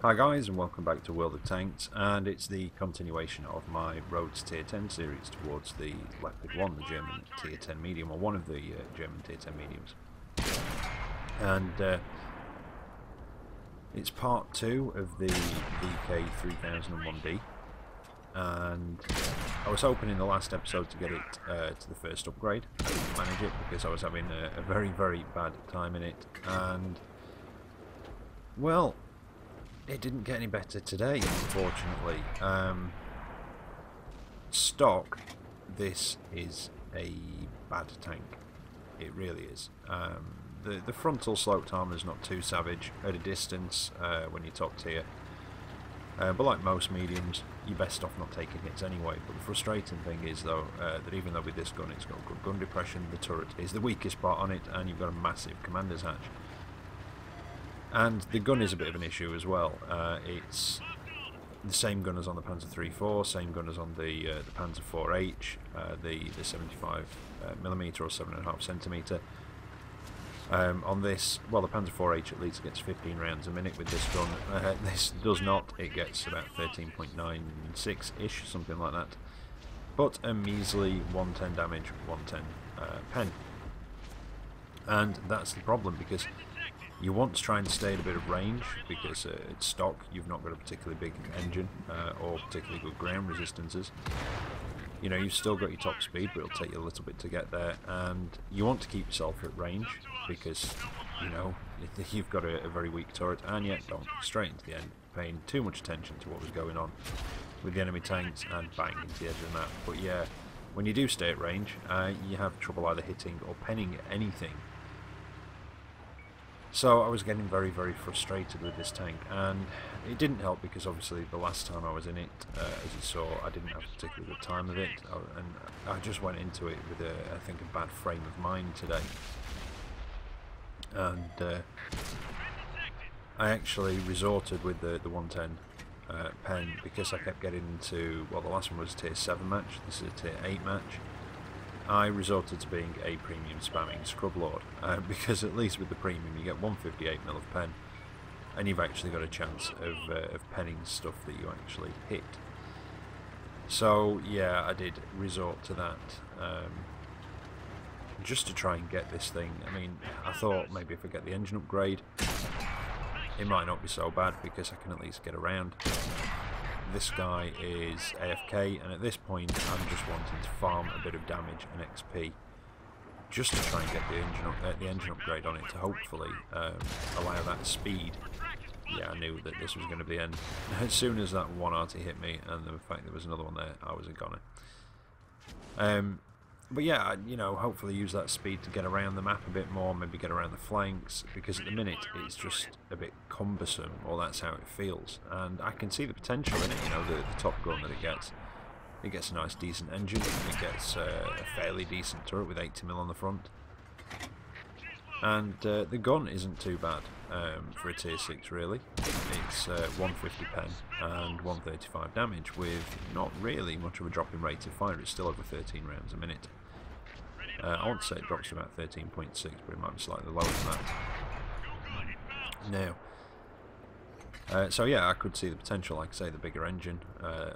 Hi guys, and welcome back to World of Tanks, and it's the continuation of my Roads Tier 10 series towards the Leopard 1, the German Tier 10 medium, or one of the German Tier 10 mediums. And it's part 2 of the VK3001D, and I was hoping in the last episode to get it to the first upgrade. I didn't manage it because I was having a very, very bad time in it, and well, it didn't get any better today, unfortunately. Stock, this is a bad tank. It really is. The frontal sloped armour is not too savage at a distance when you're top tier. But like most mediums, you're best off not taking hits anyway. But the frustrating thing is, though, that even though with this gun it's got good gun depression, the turret is the weakest part on it, and you've got a massive commander's hatch. And the gun is a bit of an issue as well. It's the same gun as on the Panzer III-4, same gun as on the Panzer IV-H, the 75mm or 7.5cm. On this, well, the Panzer IV-H at least gets 15 rounds a minute with this gun. This does not. It gets about 13.96-ish, something like that. But a measly 110 damage, 110 pen. And that's the problem, because you want to try and stay at a bit of range, because at stock you've not got a particularly big engine or particularly good ground resistances. You know, you've still got your top speed, but it'll take you a little bit to get there, and you want to keep yourself at range because, you know, you've got a very weak turret, and yet don't straight into the end, paying too much attention to what was going on with the enemy tanks and bang into the edge of the map. But yeah, when you do stay at range, you have trouble either hitting or penning anything. So I was getting very, very frustrated with this tank, and it didn't help because obviously the last time I was in it, as you saw, I didn't have a particularly good time of it, and I just went into it with I think a bad frame of mind today. And I actually resorted with the 110 pen because I kept getting into, well, the last one was a tier 7 match, this is a tier 8 match. I resorted to being a premium spamming scrub lord, because at least with the premium you get 158mm of pen, and you've actually got a chance of penning stuff that you actually hit. So yeah, I did resort to that, just to try and get this thing. I mean, I thought maybe if I get the engine upgrade, it might not be so bad because I can at least get around. This guy is AFK, and at this point I'm just wanting to farm a bit of damage and XP just to try and get the engine upgrade on it to hopefully allow that speed. Yeah, I knew that this was going to be the end. As soon as that one arty hit me and the fact there was another one there, I was a goner. But yeah, you know, hopefully use that speed to get around the map a bit more, maybe get around the flanks, because at the minute it's just a bit cumbersome, or that's how it feels. And I can see the potential in it, you know, the top gun that it gets. It gets a nice decent engine, it gets a fairly decent turret with 80mm on the front. And the gun isn't too bad for a tier 6 really. It's 150 pen and 135 damage with not really much of a drop in rate of fire. It's still over 13 rounds a minute. I want to say it drops to about 13.6, but it might be slightly lower than that. Now, so yeah, I could see the potential, like I say, the bigger engine,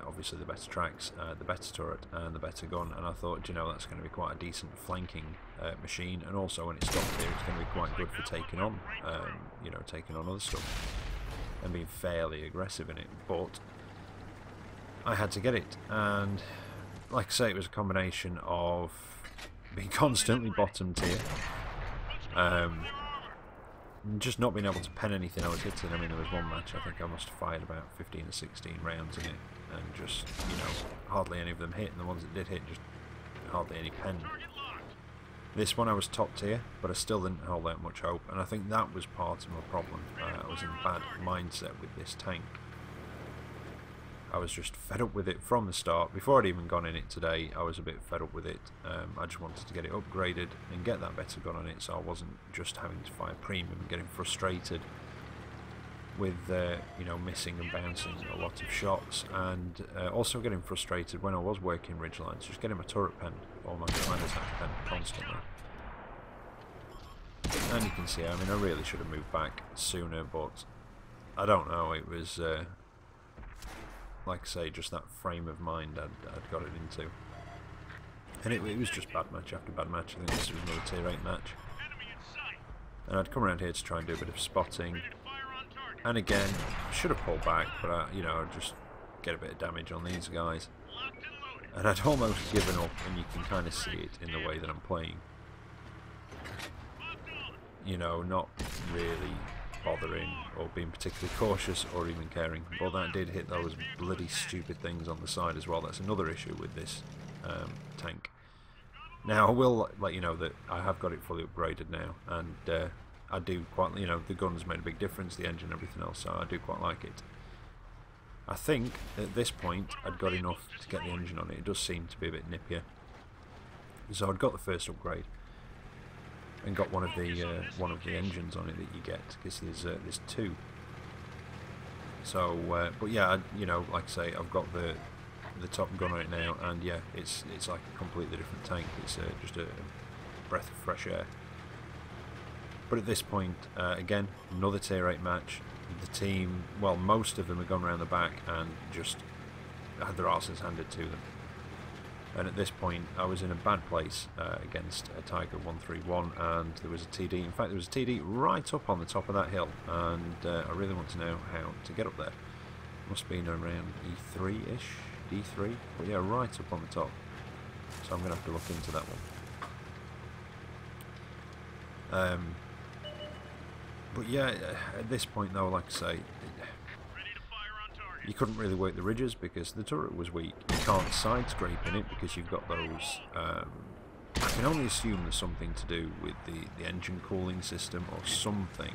obviously the better tracks, the better turret and the better gun, and I thought, you know, that's going to be quite a decent flanking machine, and also when it's stopped here it's going to be quite good for taking on, you know, taking on other stuff and being fairly aggressive in it. But I had to get it, and like I say, it was a combination of being constantly bottom tier, just not being able to pen anything I was hitting. I mean, there was one match, I think I must have fired about 15 or 16 rounds in it, and just, you know, hardly any of them hit, and the ones that did hit, just hardly any pen. This one I was top tier, but I still didn't hold out much hope, and I think that was part of my problem. I was in a bad mindset with this tank. I was just fed up with it from the start. Before I'd even gone in it today, I was a bit fed up with it. I just wanted to get it upgraded and get that better gun on it, so I wasn't just having to fire premium and getting frustrated with you know, missing and bouncing a lot of shots, and also getting frustrated when I was working ridgelines, just getting my turret pen or my commander's hatch pen constantly. And you can see, I mean, I really should have moved back sooner, but I don't know, it was, like I say, just that frame of mind I'd got it into. And it was just bad match after bad match. I think this was another tier 8 match. And I'd come around here to try and do a bit of spotting. And again, should have pulled back, but you know, I'd just get a bit of damage on these guys. And I'd almost given up, and you can kind of see it in the way that I'm playing. You know, not really bothering or being particularly cautious or even caring. But that did hit those bloody stupid things on the side as well. That's another issue with this tank. Now, I will let you know that I have got it fully upgraded now, and I do quite, you know, the guns made a big difference, the engine and everything else, so I do quite like it. I think at this point I'd got enough to get the engine on it. It does seem to be a bit nippier. So I'd got the first upgrade and got one of the engines on it that you get, because there's two. So, but yeah, you know, like I say, I've got the top gun on it now, and yeah, it's like a completely different tank. It's just a breath of fresh air. But at this point, again, another tier 8 match. The team, well, most of them had gone around the back and just had their arses handed to them. And at this point, I was in a bad place against a Tiger 131, and there was a TD. In fact, there was a TD right up on the top of that hill, and I really want to know how to get up there. Must have been around E3-ish, D3, but yeah, right up on the top. So I'm going to have to look into that one. But yeah, at this point though, like I say, you couldn't really work the ridges because the turret was weak. You can't side scrape in it because you've got those. I can only assume there's something to do with the engine cooling system or something,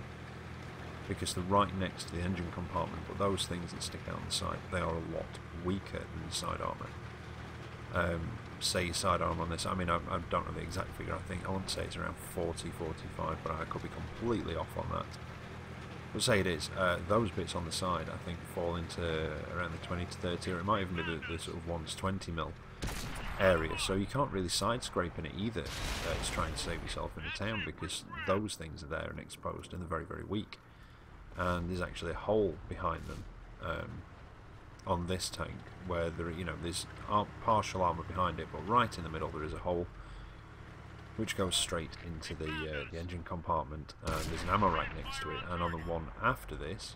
because they're right next to the engine compartment. But those things that stick out on the side, they are a lot weaker than the side armour. Say your sidearm on this, I mean, I don't know the exact figure. I want to say it's around 40, 45, but I could be completely off on that. But say it is, those bits on the side I think fall into around the 20 to 30, or it might even be the sort of 1 to 20 mil area, so you can't really side scrape in it either. It's trying to save yourself in a town, because those things are there and exposed, and they're very, very weak. And there's actually a hole behind them on this tank, where there, you know, there's partial armour behind it, but right in the middle there is a hole which goes straight into the engine compartment, and there's an ammo rack next to it. And on the one after this,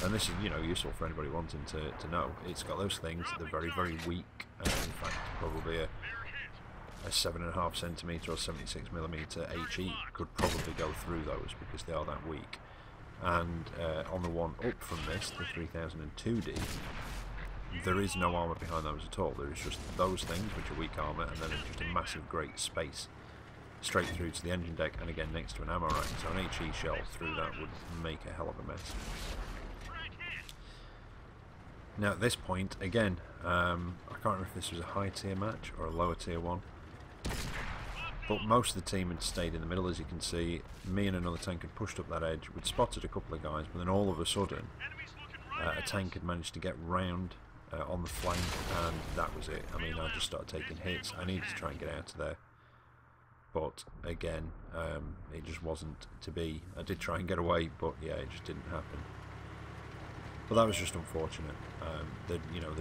and this is, you know, useful for anybody wanting to know, it's got those things. They're very, very weak. In fact, probably a 7.5 centimetre or 76mm HE could probably go through those, because they are that weak. And on the one up from this, the 3002D, there is no armour behind those at all. There is just those things, which are weak armour, and then just a massive great space straight through to the engine deck, and again next to an ammo rack. So an HE shell through that would make a hell of a mess. Now at this point, again, I can't remember if this was a high tier match or a lower tier one, but most of the team had stayed in the middle. As you can see, me and another tank had pushed up that edge. We'd spotted a couple of guys, but then all of a sudden a tank had managed to get round on the flank, and that was it. I mean, I just started taking hits. I needed to try and get out of there, but again, it just wasn't to be. I did try and get away, but yeah, it just didn't happen. But that was just unfortunate. They'd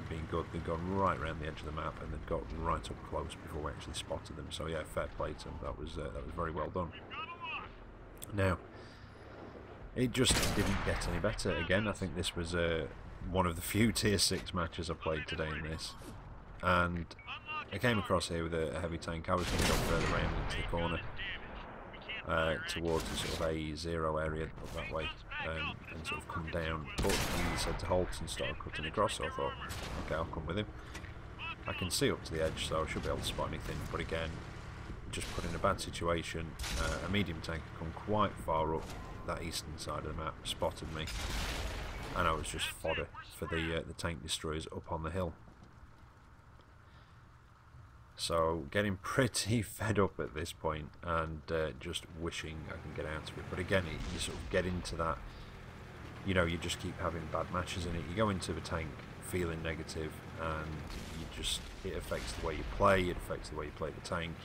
been good. They'd gone right around the edge of the map, and they'd got right up close before we actually spotted them. So yeah, fair play to them. That was very well done. Now, it just didn't get any better. Again, I think this was one of the few tier 6 matches I played today in this, and I came across here with a heavy tank. I was going to go further around into the corner towards the sort of A0 area up that way, and sort of come down, but he said to halt and started cutting across, so I thought, okay, I'll come with him. I can see up to the edge, so I should be able to spot anything, but again, just put in a bad situation. A medium tank had come quite far up that eastern side of the map, spotted me, and I was just fodder for the tank destroyers up on the hill. So getting pretty fed up at this point, and just wishing I can get out of it. But again, you sort of get into that, you know, you just keep having bad matches in it. You go into the tank feeling negative, and it affects the way you play, it affects the way you play the tank.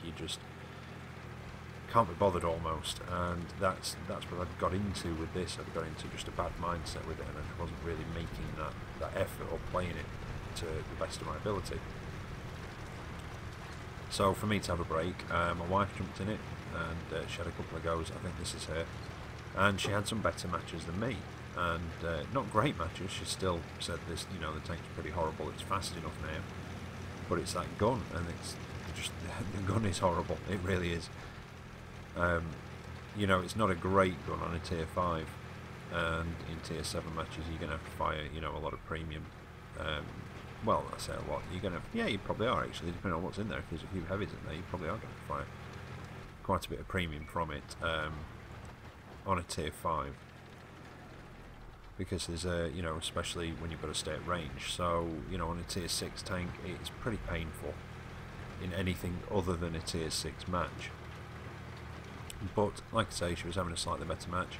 can't be bothered almost, and that's what I've got into with this. I've got into just a bad mindset with it, and I wasn't really making that effort or playing it to the best of my ability. So for me to have a break, my wife jumped in it, and she had a couple of goes. I think this is her, and she had some better matches than me, and not great matches. She still said this, you know, the tank's pretty horrible. It's fast enough now, but it's that gun, and it's just the gun is horrible. It really is. You know, it's not a great gun on a tier 5, and in tier 7 matches you're going to have to fire, you know, a lot of premium. Well, I say a lot. You're going to, yeah, you probably are actually, depending on what's in there. If there's a few heavies in there, you probably are going to fire quite a bit of premium from it on a tier 5, because there's a, you know, especially when you've got to stay at range. So, you know, on a tier 6 tank, it's pretty painful in anything other than a tier 6 match. But like I say, she was having a slightly better match.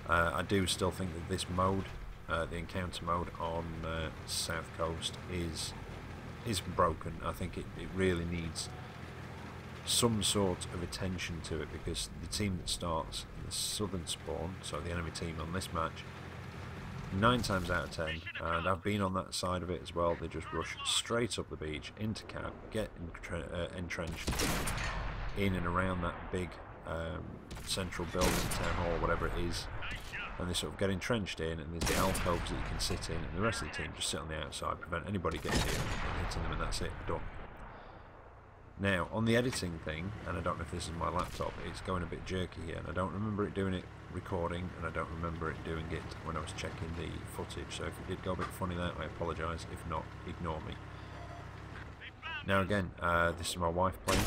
I do still think that this mode, the encounter mode on South Coast, is broken. I think it really needs some sort of attention to it, because the team that starts in the southern spawn, so the enemy team on this match, 9 times out of 10, and I've been on that side of it as well, they just rush straight up the beach into cap, get entrenched in and around that big central building, town hall, whatever it is, and they sort of get entrenched in, and there's the alcoves that you can sit in, and the rest of the team just sit on the outside, prevent anybody getting in and hitting them, and that's it, done. Now, on the editing thing, and I don't know if this is my laptop, it's going a bit jerky here, and I don't remember it doing it recording, and I don't remember it doing it when I was checking the footage, so if it did go a bit funny there, I apologise. If not, ignore me. Now again, this is my wife playing,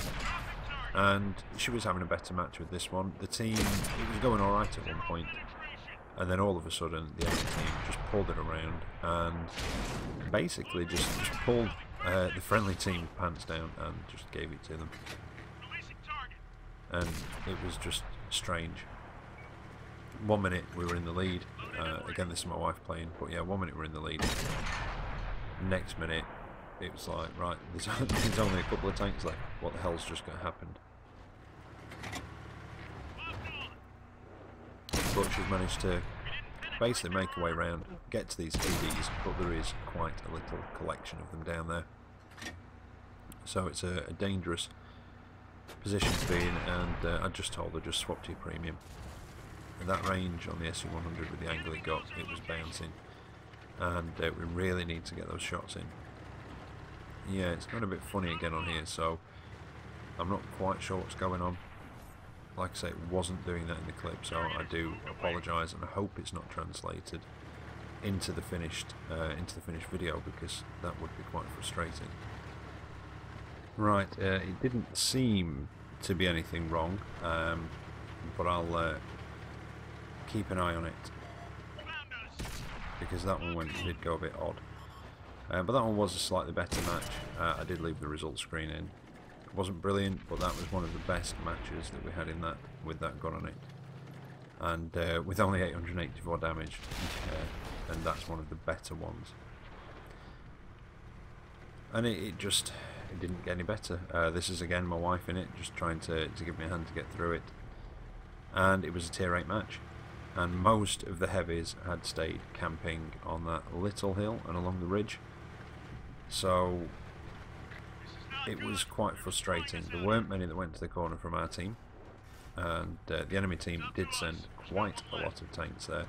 and she was having a better match with this one. The team, it was going alright at one point, and then all of a sudden the enemy team just pulled it around and basically just pulled the friendly team pants down and just gave it to them. And it was just strange. 1 minute we were in the lead, again this is my wife playing, but yeah, 1 minute we're in the lead. Next minute it was like, right, there's only a couple of tanks left, what the hell's just going to happen? But she's managed to basically make her way around, get to these EVs, but there is quite a little collection of them down there. So it's a dangerous position to be in, and I just told her, just swap to your premium. And that range on the SU-100 with the angle it got, it was bouncing, and we really need to get those shots in. Yeah, it's going a bit funny again on here, so I'm not quite sure what's going on. Like I say, it wasn't doing that in the clip, so I do apologise, and I hope it's not translated into the finished video, because that would be quite frustrating. Right, it didn't seem to be anything wrong, but I'll keep an eye on it, because that one did go a bit odd. But that one was a slightly better match. I did leave the results screen in. It wasn't brilliant, but that was one of the best matches that we had in that, with that gun on it, and with only 884 damage, and that's one of the better ones. And it didn't get any better. This is again my wife in it, just trying to give me a hand to get through it, and it was a tier 8 match, and most of the heavies had stayed camping on that little hill and along the ridge, so it was quite frustrating. There weren't many that went to the corner from our team, and the enemy team did send quite a lot of tanks there,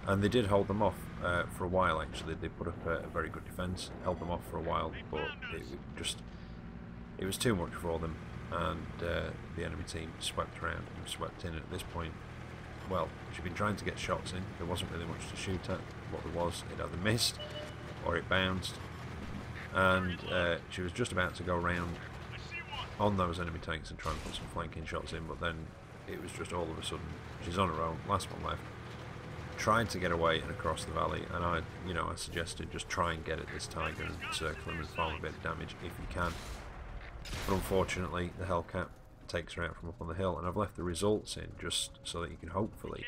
and they did hold them off for a while. Actually, they put up a very good defence, held them off for a while, but it was too much for them, and the enemy team swept around and swept in. And at this point, well, she'd been trying to get shots in, there wasn't really much to shoot at. What there was, it either missed or it bounced, and she was just about to go around on those enemy tanks and try and put some flanking shots in, but then it was just all of a sudden she's on her own, last one left, tried to get away and across the valley, and I suggested just try and get at this tiger and circle him and farm a bit of damage if you can. But unfortunately the Hellcat takes her out from up on the hill, and I've left the results in just so that you can hopefully,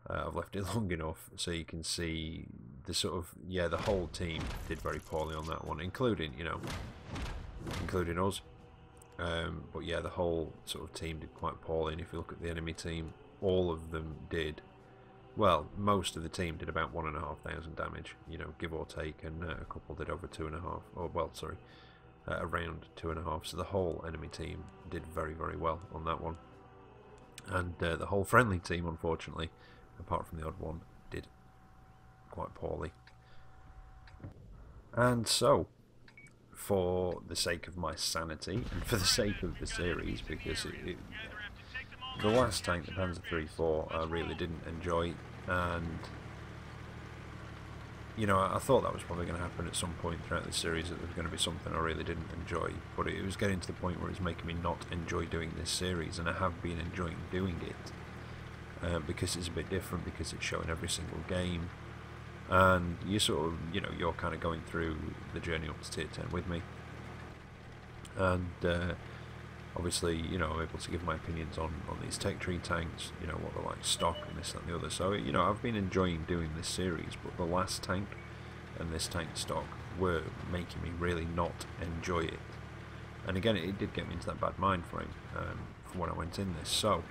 I've left it long enough so you can see the sort of, yeah, the whole team did very poorly on that one, including us. But yeah, the whole sort of team did quite poorly, and if you look at the enemy team, all of them did, well, most of the team did about 1,500 damage, you know, give or take, and a couple did over 2.5, or well, sorry, around 2.5, so the whole enemy team did very, very well on that one. And the whole friendly team, unfortunately, apart from the odd one, did quite poorly. And so, for the sake of my sanity, and for the sake of the series, because the last tank, the Panzer III-4, I really didn't enjoy, and you know, I thought that was probably going to happen at some point throughout the series, that there was going to be something I really didn't enjoy, but it was getting to the point where it was making me not enjoy doing this series, and I have been enjoying doing it, because it's a bit different, because it's showing every single game, and you sort of, you know, you're kind of going through the journey up to tier 10 with me, and obviously, you know, I'm able to give my opinions on these tech tree tanks, you know, what they're like stock and this, that and the other. So, you know, I've been enjoying doing this series, but the last tank and this tank stock were making me really not enjoy it. And again, it did get me into that bad mind frame from when I went in this. So,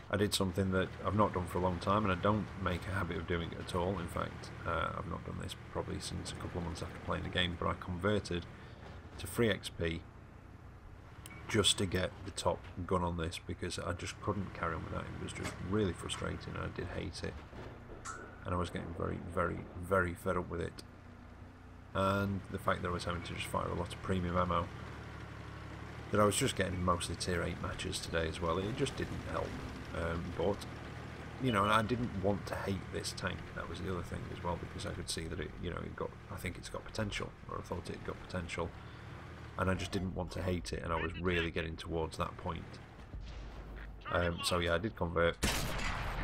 I did something that I've not done for a long time, and I don't make a habit of doing it at all. In fact, I've not done this probably since a couple of months after playing the game, but I converted to free XP just to get the top gun on this, because I just couldn't carry on with that. It was just really frustrating, and I did hate it, and I was getting very, very, very fed up with it. And the fact that I was having to just fire a lot of premium ammo, that I was just getting mostly tier 8 matches today as well, it just didn't help. But you know, I didn't want to hate this tank. That was the other thing as well, because I could see that it, you know, I think it's got potential, or I thought it got potential. And I just didn't want to hate it, and I was really getting towards that point. So yeah, I did convert,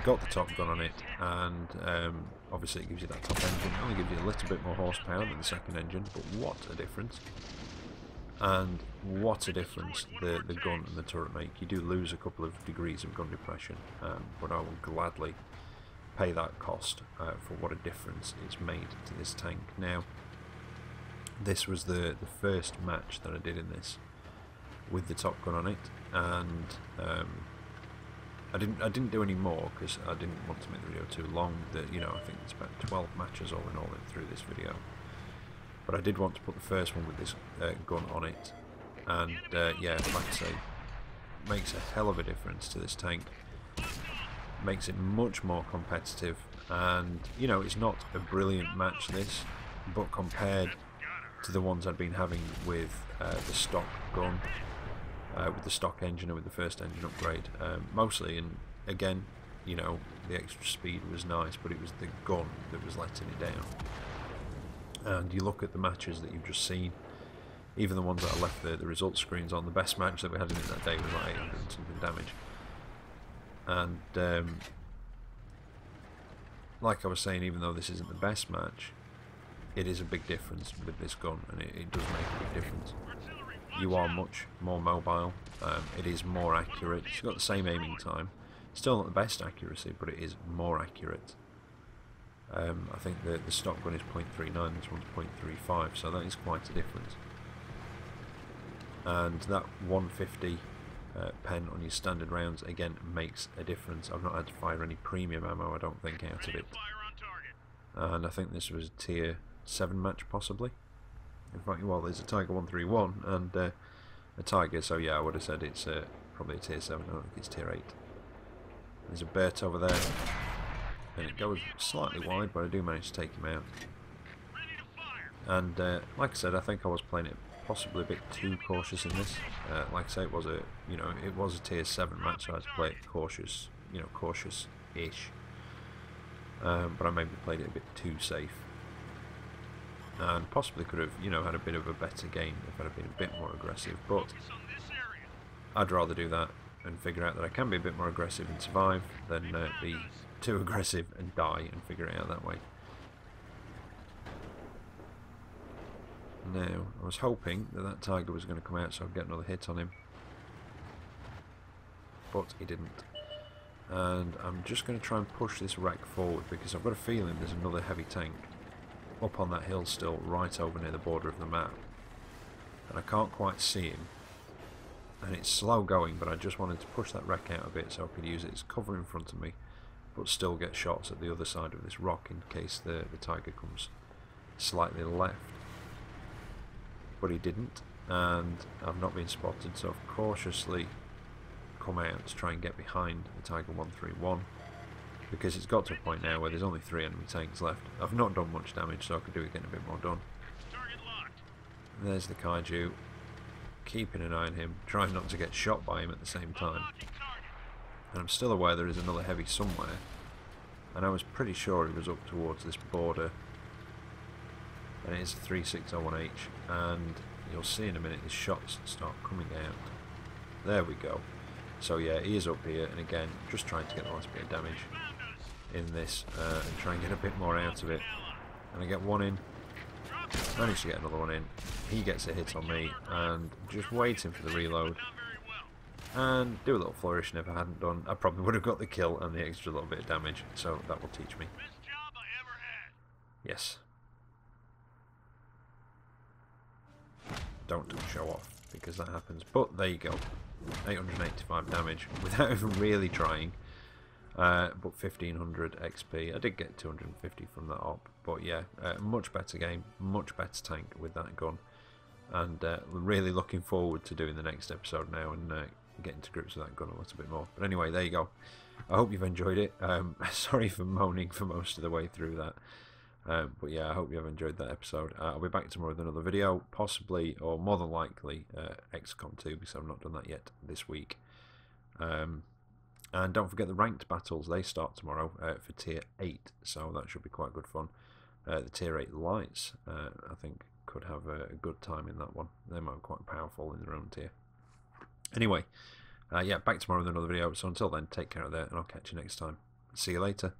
got the top gun on it, and obviously it gives you that top engine. It only gives you a little bit more horsepower than the second engine, but what a difference. And what a difference the gun and the turret make. You do lose a couple of degrees of gun depression, but I will gladly pay that cost for what a difference it's made to this tank. Now, this was the first match that I did in this with the top gun on it, and I didn't do any more because I didn't want to make the video too long. You know, I think it's about 12 matches all in all through this video, but I did want to put the first one with this gun on it, and yeah, like I say, makes a hell of a difference to this tank. Makes it much more competitive, and you know, it's not a brilliant match this, but compared to the ones I'd been having with the stock gun, with the stock engine and with the first engine upgrade, mostly, and again, you know, the extra speed was nice, but it was the gun that was letting it down. And you look at the matches that you've just seen, even the ones that I left the results screens on, the best match that we had in it that day was like 800 and something damage. And like I was saying, even though this isn't the best match, it is a big difference with this gun, and it does make a big difference. You are much more mobile, it is more accurate, it's got the same aiming time, still not the best accuracy, but it is more accurate. I think the stock gun is 0.39, this one's 0.35, so that is quite a difference. And that 150 pen on your standard rounds, again, makes a difference. I've not had to fire any premium ammo, I don't think, out of it. And I think this was a tier 7 match, possibly. In fact, well, there's a Tiger 131 and a Tiger, so yeah, I would have said it's probably a tier 7, I don't think it's tier 8. There's a Bert over there, and it goes slightly wide, but I do manage to take him out. And like I said, I think I was playing it possibly a bit too cautious in this. Like I say, it was a tier 7 match, so I had to play it cautious, you know, cautious-ish. But I maybe played it a bit too safe, and possibly could have, you know, had a bit of a better game if I'd have been a bit more aggressive. But I'd rather do that and figure out that I can be a bit more aggressive and survive than be too aggressive and die and figure it out that way. Now, I was hoping that Tiger was going to come out so I'd get another hit on him, but he didn't. And I'm just going to try and push this wreck forward, because I've got a feeling there's another heavy tank up on that hill still, right over near the border of the map, and I can't quite see him. and it's slow going, but I just wanted to push that wreck out a bit so I could use it as cover in front of me, but still get shots at the other side of this rock in case the tiger comes slightly left. But he didn't, and I've not been spotted, so I've cautiously come out to try and get behind the Tiger 131, because it's got to a point now where there's only 3 enemy tanks left. I've not done much damage, so I could do with getting a bit more done. There's the kaiju, keeping an eye on him, trying not to get shot by him at the same time. And I'm still aware there is another heavy somewhere, and I was pretty sure he was up towards this border. And it is a 360-1H, and you'll see in a minute his shots start coming out. There we go. So yeah, he is up here, and again, just trying to get the last bit of damage in this, and try and get a bit more out of it. And I get one in, manage to get another one in, he gets a hit on me, and just waiting for the reload, and do a little flourish, and if I hadn't done, I probably would have got the kill and the extra little bit of damage, so that will teach me. Yes. Don't show off, because that happens. But there you go, 885 damage without even really trying. But 1500 XP. I did get 250 from that op, but yeah, much better game, much better tank with that gun, and we're really looking forward to doing the next episode now and getting to grips with that gun a little bit more. But anyway, there you go. I hope you've enjoyed it. Sorry for moaning for most of the way through that. But yeah, I hope you have enjoyed that episode. I'll be back tomorrow with another video, possibly, or more than likely, XCOM 2, because I've not done that yet this week. And don't forget the ranked battles, they start tomorrow for Tier 8, so that should be quite good fun. The Tier 8 lights, I think, could have a good time in that one. They might be quite powerful in their own tier. Anyway, yeah, back tomorrow with another video, so until then, take care of that, and I'll catch you next time. See you later.